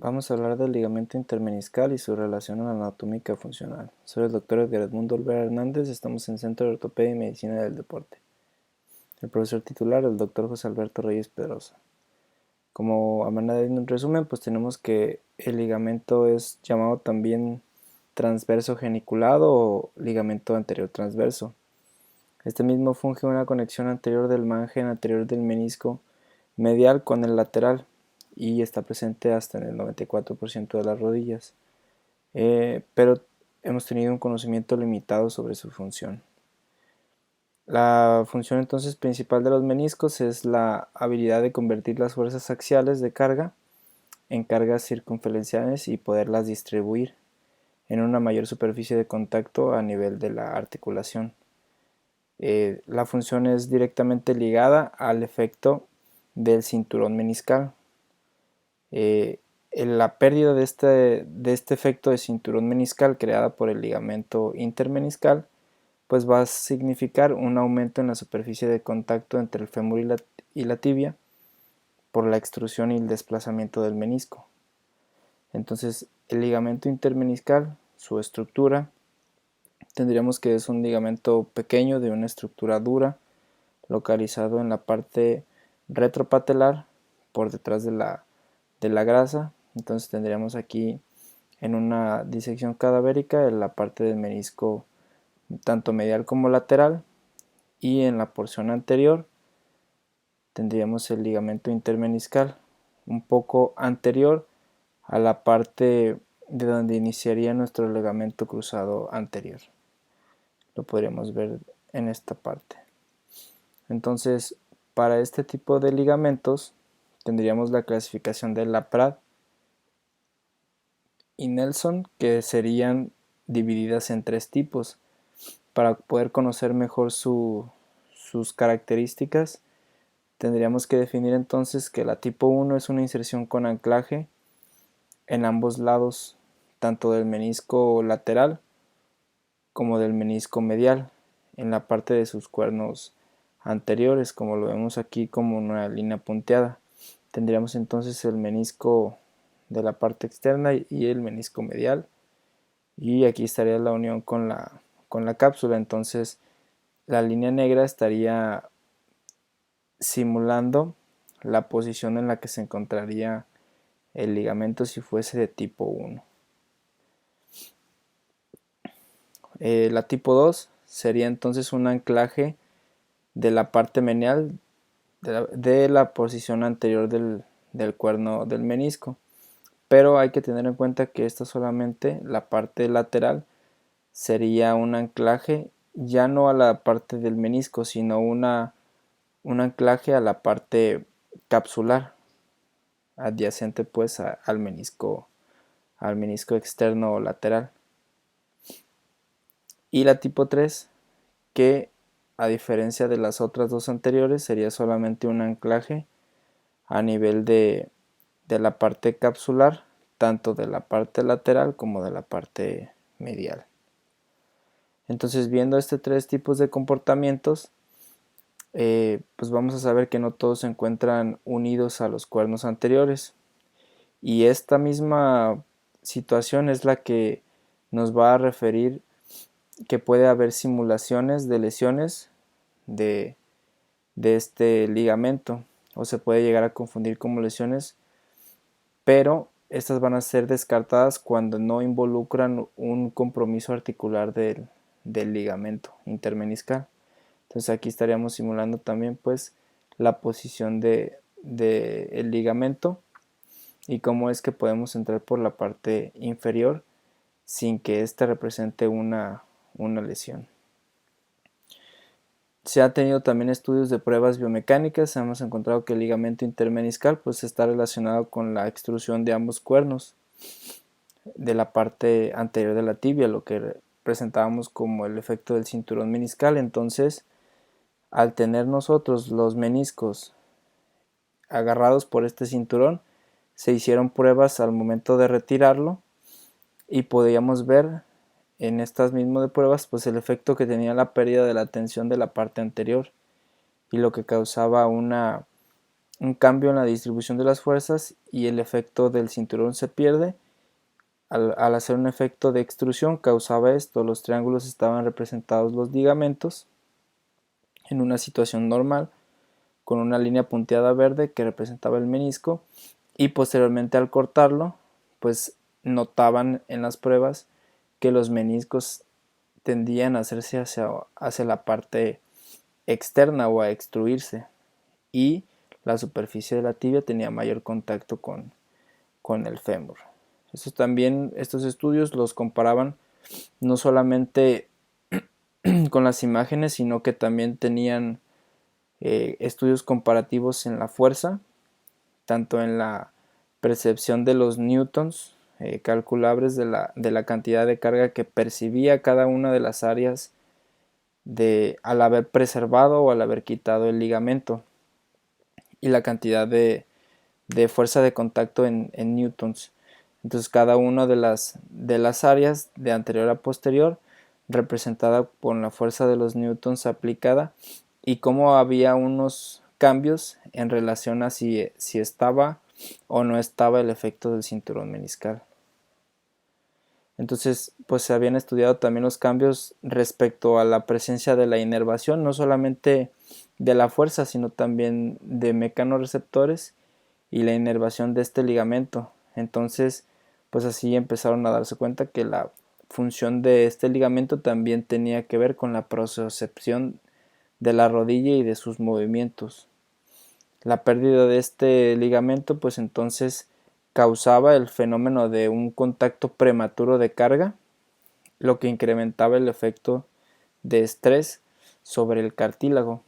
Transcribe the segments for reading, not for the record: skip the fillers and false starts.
Vamos a hablar del ligamento intermeniscal y su relación anatómica funcional. Soy el doctor Edgar Edmundo Olvera Hernández, estamos en Centro de Ortopedia y Medicina del Deporte. El profesor titular, el doctor José Alberto Reyes Pedrosa. Como a manera de un resumen, pues tenemos que el ligamento es llamado también transverso geniculado o ligamento anterior transverso. Este mismo funge una conexión anterior del margen anterior del menisco medial con el lateral y está presente hasta en el 94% de las rodillas, pero hemos tenido un conocimiento limitado sobre su función. La función entonces principal de los meniscos es la habilidad de convertir las fuerzas axiales de carga en cargas circunferenciales y poderlas distribuir en una mayor superficie de contacto a nivel de la articulación. La función es directamente ligada al efecto del cinturón meniscal. La pérdida de este efecto de cinturón meniscal creada por el ligamento intermeniscal pues va a significar un aumento en la superficie de contacto entre el fémur y la tibia por la extrusión y el desplazamiento del menisco. Entonces el ligamento intermeniscal, su estructura, tendríamos que es un ligamento pequeño de una estructura dura localizado en la parte retropatelar por detrás de la grasa. Entonces tendríamos aquí en una disección cadavérica en la parte del menisco tanto medial como lateral, y en la porción anterior tendríamos el ligamento intermeniscal un poco anterior a la parte de donde iniciaría nuestro ligamento cruzado anterior. Lo podríamos ver en esta parte. Entonces, para este tipo de ligamentos tendríamos la clasificación de Laprade y Nelson, que serían divididas en tres tipos. Para poder conocer mejor sus características, tendríamos que definir entonces que la tipo 1 es una inserción con anclaje en ambos lados, tanto del menisco lateral como del menisco medial, en la parte de sus cuernos anteriores, como lo vemos aquí como una línea punteada. Tendríamos entonces el menisco de la parte externa y el menisco medial, y aquí estaría la unión con la cápsula. Entonces la línea negra estaría simulando la posición en la que se encontraría el ligamento si fuese de tipo 1. La tipo 2 sería entonces un anclaje de la parte menial de la posición anterior del cuerno del menisco, pero hay que tener en cuenta que esta solamente, la parte lateral, sería un anclaje ya no a la parte del menisco, sino un anclaje a la parte capsular, adyacente pues al menisco externo o lateral. Y la tipo 3, que a diferencia de las otras dos anteriores, sería solamente un anclaje a nivel de la parte capsular, tanto de la parte lateral como de la parte medial. Entonces, viendo estos tres tipos de comportamientos, pues vamos a saber que no todos se encuentran unidos a los cuernos anteriores, y esta misma situación es la que nos va a referir que puede haber simulaciones de lesiones de, de este ligamento, o se puede llegar a confundir como lesiones, pero estas van a ser descartadas cuando no involucran un compromiso articular del ligamento intermeniscal. Entonces aquí estaríamos simulando también pues la posición de el ligamento y cómo es que podemos entrar por la parte inferior sin que ésta represente una lesión. Se ha tenido también estudios de pruebas biomecánicas. Hemos encontrado que el ligamento intermeniscal pues está relacionado con la extrusión de ambos cuernos de la parte anterior de la tibia, lo que presentábamos como el efecto del cinturón meniscal. Entonces, al tener nosotros los meniscos agarrados por este cinturón, se hicieron pruebas al momento de retirarlo y podíamos ver en estas mismas de pruebas pues el efecto que tenía la pérdida de la tensión de la parte anterior y lo que causaba una un cambio en la distribución de las fuerzas y el efecto del cinturón se pierde. Al hacer un efecto de extrusión causaba esto, los triángulos estaban representados los ligamentos en una situación normal, con una línea punteada verde que representaba el menisco, y posteriormente al cortarlo, pues notaban en las pruebas que los meniscos tendían a hacerse hacia la parte externa o a extruirse, y la superficie de la tibia tenía mayor contacto con el fémur. Estos estudios los comparaban no solamente con las imágenes, sino que también tenían estudios comparativos en la fuerza, tanto en la percepción de los newtons calculables de la cantidad de carga que percibía cada una de las áreas al haber preservado o al haber quitado el ligamento, y la cantidad de fuerza de contacto en newtons. Entonces cada una de las áreas de anterior a posterior representada por la fuerza de los newtons aplicada, y cómo había unos cambios en relación a si estaba o no estaba el efecto del cinturón meniscal. Entonces, pues se habían estudiado también los cambios respecto a la presencia de la inervación, no solamente de la fuerza, sino también de mecanorreceptores y la inervación de este ligamento. Entonces, pues así empezaron a darse cuenta que la función de este ligamento también tenía que ver con la propriocepción de la rodilla y de sus movimientos. La pérdida de este ligamento pues entonces causaba el fenómeno de un contacto prematuro de carga, lo que incrementaba el efecto de estrés sobre el cartílago.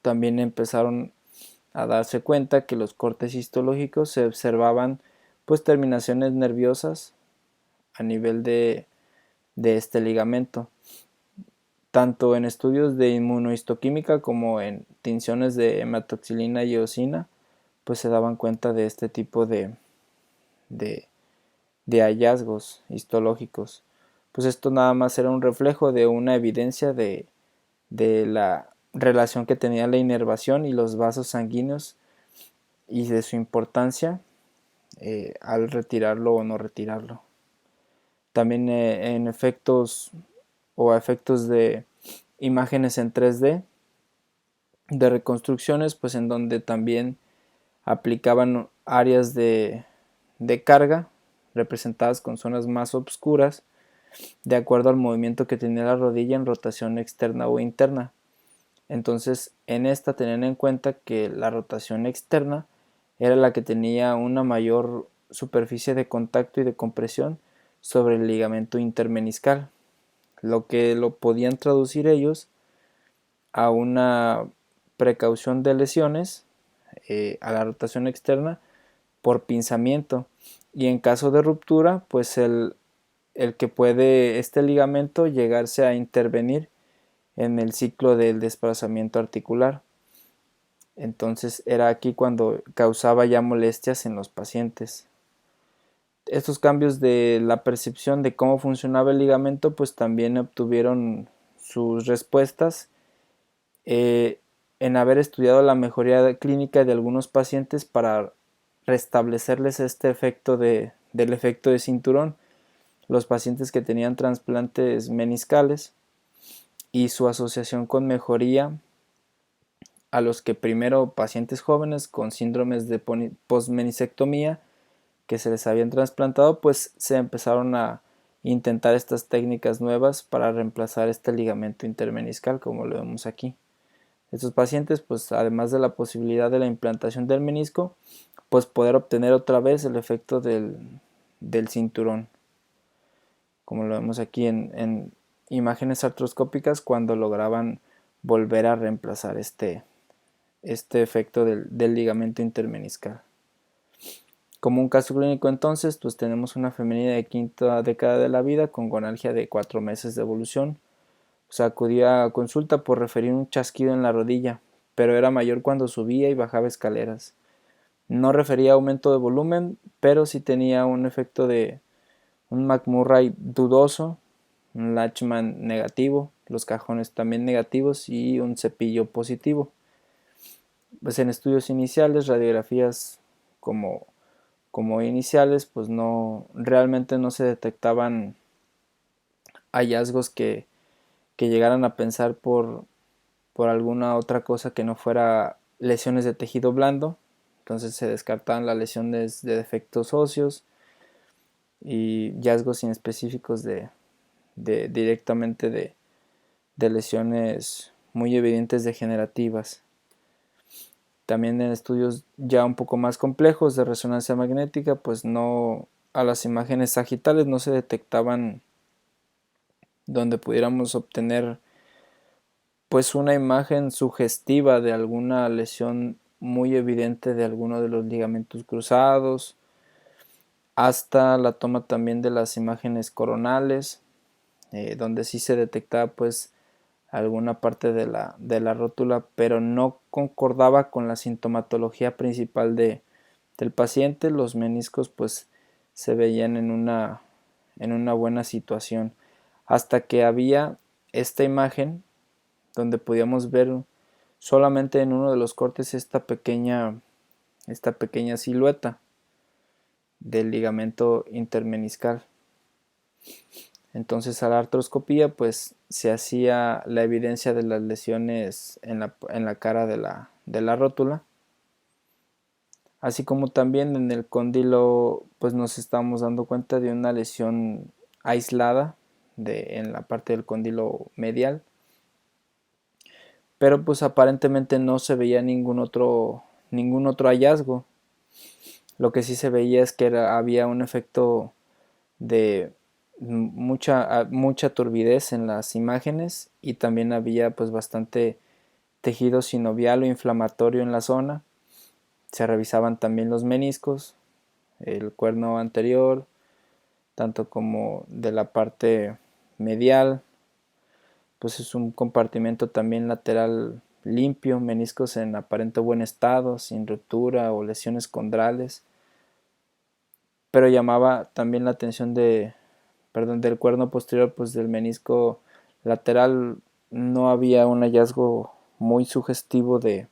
También empezaron a darse cuenta que los cortes histológicos se observaban pues terminaciones nerviosas a nivel de este ligamento, tanto en estudios de inmunohistoquímica como en tinciones de hematoxilina y eosina, pues se daban cuenta de este tipo de, de hallazgos histológicos. Pues esto nada más era un reflejo de una evidencia de la relación que tenía la inervación y los vasos sanguíneos, y de su importancia al retirarlo o no retirarlo. También en efectos o a efectos de imágenes en 3D de reconstrucciones, pues en donde también aplicaban áreas de carga representadas con zonas más oscuras de acuerdo al movimiento que tenía la rodilla en rotación externa o interna. Entonces en esta tenían en cuenta que la rotación externa era la que tenía una mayor superficie de contacto y de compresión sobre el ligamento intermeniscal, lo que lo podían traducir ellos a una precaución de lesiones a la rotación externa por pinzamiento, y en caso de ruptura pues el que puede este ligamento llegarse a intervenir en el ciclo del desplazamiento articular. Entonces era aquí cuando causaba ya molestias en los pacientes. Estos cambios de la percepción de cómo funcionaba el ligamento pues también obtuvieron sus respuestas en haber estudiado la mejoría clínica de algunos pacientes para restablecerles este efecto del efecto de cinturón, los pacientes que tenían trasplantes meniscales, y su asociación con mejoría a los que primero pacientes jóvenes con síndromes de posmenisectomía que se les habían trasplantado, pues se empezaron a intentar estas técnicas nuevas para reemplazar este ligamento intermeniscal, como lo vemos aquí. Estos pacientes, pues además de la posibilidad de la implantación del menisco, pues poder obtener otra vez el efecto del cinturón, como lo vemos aquí en imágenes artroscópicas cuando lograban volver a reemplazar este efecto del ligamento intermeniscal. Como un caso clínico entonces, pues tenemos una femenina de quinta década de la vida con gonalgia de 4 meses de evolución. Pues acudía a consulta por referir un chasquido en la rodilla, pero era mayor cuando subía y bajaba escaleras. No refería aumento de volumen, pero sí tenía un efecto de un McMurray dudoso, un Lachman negativo, los cajones también negativos y un cepillo positivo. Pues en estudios iniciales, radiografías como, como iniciales, pues no, realmente no se detectaban hallazgos que llegaran a pensar por alguna otra cosa que no fuera lesiones de tejido blando. Entonces se descartaban las lesiones de defectos óseos y hallazgos inespecíficos directamente de lesiones muy evidentes degenerativas. También en estudios ya un poco más complejos de resonancia magnética, pues no, a las imágenes sagitales no se detectaban donde pudiéramos obtener pues una imagen sugestiva de alguna lesión muy evidente de alguno de los ligamentos cruzados, hasta la toma también de las imágenes coronales, donde sí se detectaba pues alguna parte de la rótula, pero no concordaba con la sintomatología principal del paciente. Los meniscos pues se veían en una buena situación, hasta que había esta imagen donde podíamos ver solamente en uno de los cortes esta pequeña silueta del ligamento intermeniscal. Entonces a la artroscopía pues se hacía la evidencia de las lesiones en la cara de la rótula, así como también en el cóndilo pues nos estamos dando cuenta de una lesión aislada en la parte del cóndilo medial, pero pues aparentemente no se veía ningún otro hallazgo. Lo que sí se veía es que había un efecto de mucha turbidez en las imágenes, y también había pues bastante tejido sinovial o inflamatorio en la zona. Se revisaban también los meniscos, el cuerno anterior, tanto como de la parte medial, pues es un compartimento también lateral limpio, meniscos en aparente buen estado, sin ruptura o lesiones condrales, pero llamaba también la atención del cuerno posterior, pues del menisco lateral no había un hallazgo muy sugestivo de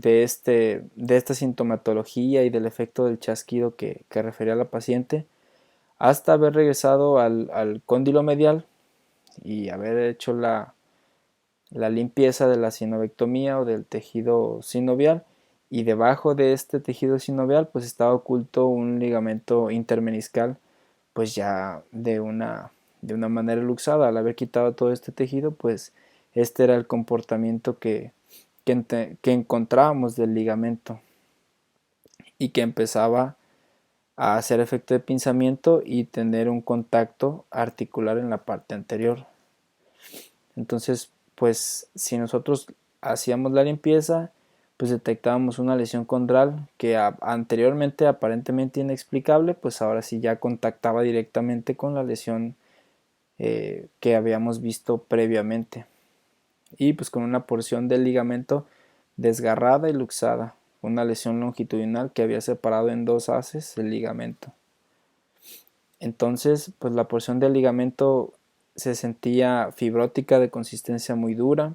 esta sintomatología y del efecto del chasquido que refería la paciente, hasta haber regresado al cóndilo medial y haber hecho la limpieza de la sinovectomía o del tejido sinovial, y debajo de este tejido sinovial pues estaba oculto un ligamento intermeniscal pues ya de una manera luxada. Al haber quitado todo este tejido, pues este era el comportamiento que encontrábamos del ligamento, y que empezaba a hacer efecto de pinzamiento y tener un contacto articular en la parte anterior. Entonces, pues si nosotros hacíamos la limpieza, pues detectábamos una lesión condral que anteriormente aparentemente inexplicable, pues ahora sí ya contactaba directamente con la lesión que habíamos visto previamente, y pues con una porción del ligamento desgarrada y luxada, una lesión longitudinal que había separado en dos haces el ligamento. Entonces, pues la porción del ligamento se sentía fibrótica, de consistencia muy dura,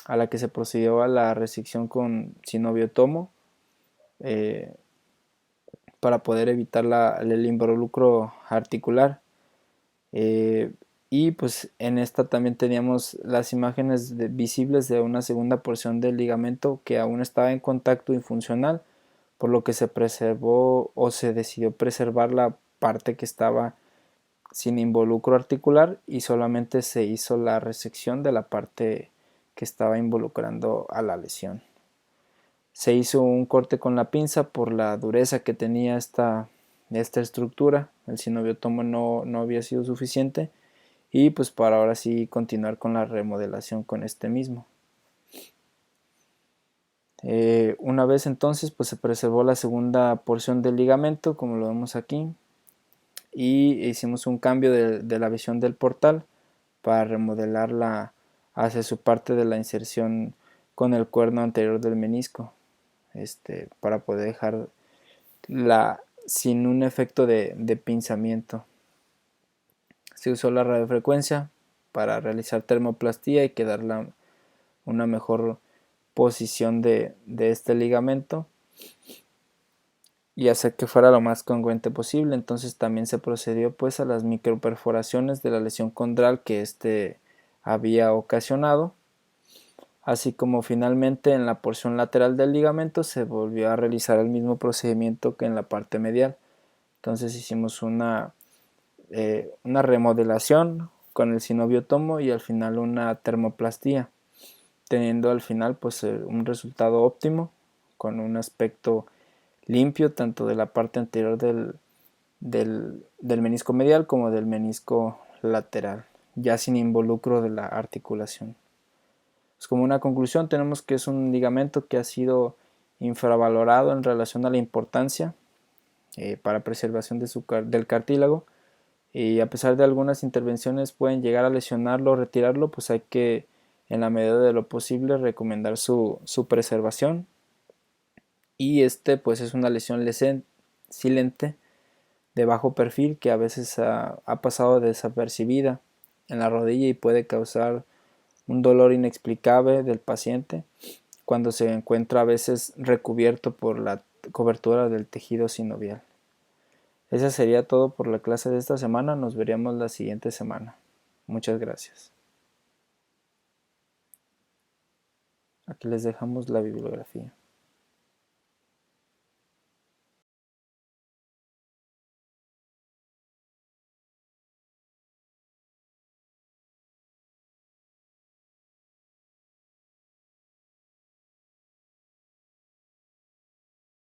a la que se procedió a la resección con sinoviotomo eh, para poder evitar el involucro articular. Eh, y pues en esta también teníamos las imágenes visibles de una segunda porción del ligamento que aún estaba en contacto y funcional, por lo que se preservó o se decidió preservar la parte que estaba sin involucro articular, y solamente se hizo la resección de la parte que estaba involucrando a la lesión. Se hizo un corte con la pinza por la dureza que tenía esta estructura. El sinoviotomo no había sido suficiente, y pues para ahora sí continuar con la remodelación con este mismo. Una vez entonces pues se preservó la segunda porción del ligamento, como lo vemos aquí, y hicimos un cambio de la visión del portal para remodelarla hacia su parte de la inserción con el cuerno anterior del menisco, para poder dejar sin un efecto de pinzamiento. Se usó la radiofrecuencia para realizar termoplastía y que darle una mejor posición de este ligamento y hacer que fuera lo más congruente posible. Entonces también se procedió pues a las microperforaciones de la lesión condral que este había ocasionado, así como finalmente en la porción lateral del ligamento se volvió a realizar el mismo procedimiento que en la parte medial. Entonces hicimos una remodelación con el sinobiotomo y al final una termoplastía, teniendo al final pues un resultado óptimo con un aspecto limpio tanto de la parte anterior del menisco medial como del menisco lateral, ya sin involucro de la articulación. Pues como una conclusión tenemos que es un ligamento que ha sido infravalorado en relación a la importancia para preservación del cartílago, y a pesar de algunas intervenciones pueden llegar a lesionarlo o retirarlo, pues hay que en la medida de lo posible recomendar su preservación. Y pues es una lesión silente de bajo perfil que a veces ha pasado desapercibida en la rodilla y puede causar un dolor inexplicable del paciente cuando se encuentra a veces recubierto por la cobertura del tejido sinovial. Eso sería todo por la clase de esta semana. Nos veríamos la siguiente semana. Muchas gracias. Aquí les dejamos la bibliografía.